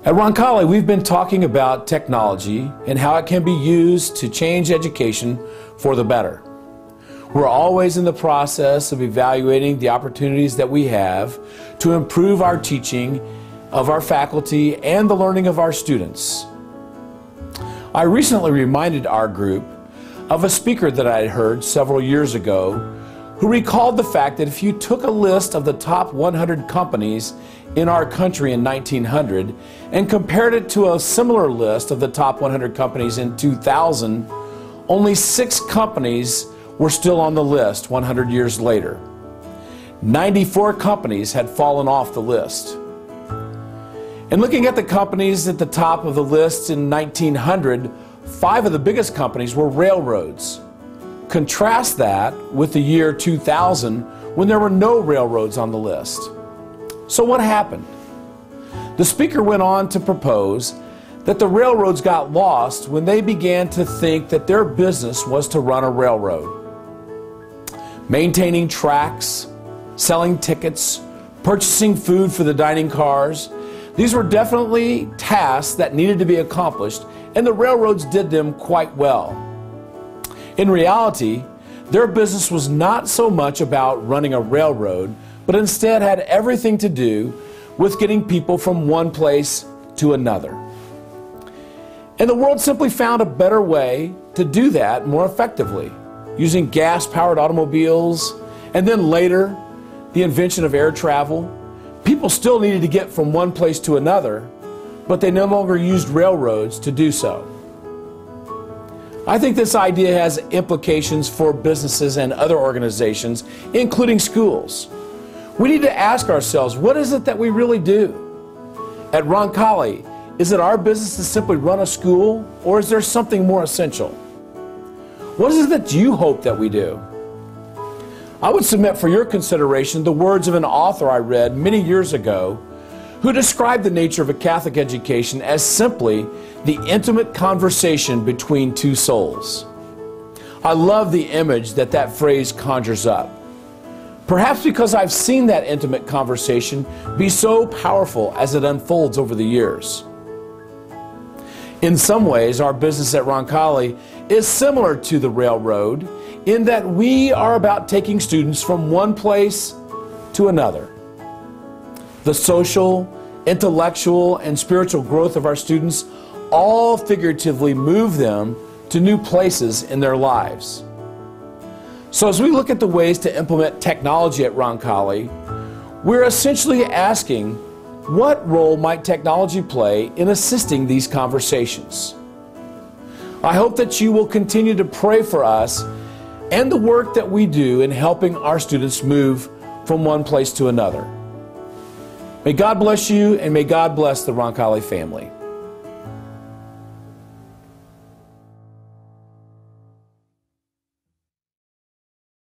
At Roncalli, we've been talking about technology and how it can be used to change education for the better. We're always in the process of evaluating the opportunities that we have to improve our teaching of our faculty and the learning of our students. I recently reminded our group of a speaker that I had heard several years ago who recalled the fact that if you took a list of the top 100 companies in our country in 1900 and compared it to a similar list of the top 100 companies in 2000, only 6 companies were still on the list 100 years later. 94 companies had fallen off the list. And looking at the companies at the top of the list in 1900, 5 of the biggest companies were railroads. Contrast that with the year 2000 when there were no railroads on the list. So what happened? The speaker went on to propose that the railroads got lost when they began to think that their business was to run a railroad. Maintaining tracks, selling tickets, purchasing food for the dining cars, these were definitely tasks that needed to be accomplished, and the railroads did them quite well. In reality, their business was not so much about running a railroad, but instead had everything to do with getting people from one place to another. And the world simply found a better way to do that more effectively, using gas-powered automobiles, and then later, the invention of air travel. People still needed to get from one place to another, but they no longer used railroads to do so. I think this idea has implications for businesses and other organizations, including schools. We need to ask ourselves, what is it that we really do? At Roncalli, is it our business to simply run a school, or is there something more essential? What is it that you hope that we do? I would submit for your consideration the words of an author I read many years ago who described the nature of a Catholic education as simply the intimate conversation between two souls. I love the image that that phrase conjures up. Perhaps because I've seen that intimate conversation be so powerful as it unfolds over the years. In some ways, our business at Roncalli is similar to the railroad in that we are about taking students from one place to another. The social, intellectual, and spiritual growth of our students all figuratively move them to new places in their lives. So as we look at the ways to implement technology at Roncalli, we're essentially asking, what role might technology play in assisting these conversations? I hope that you will continue to pray for us and the work that we do in helping our students move from one place to another. May God bless you, and may God bless the Roncalli family.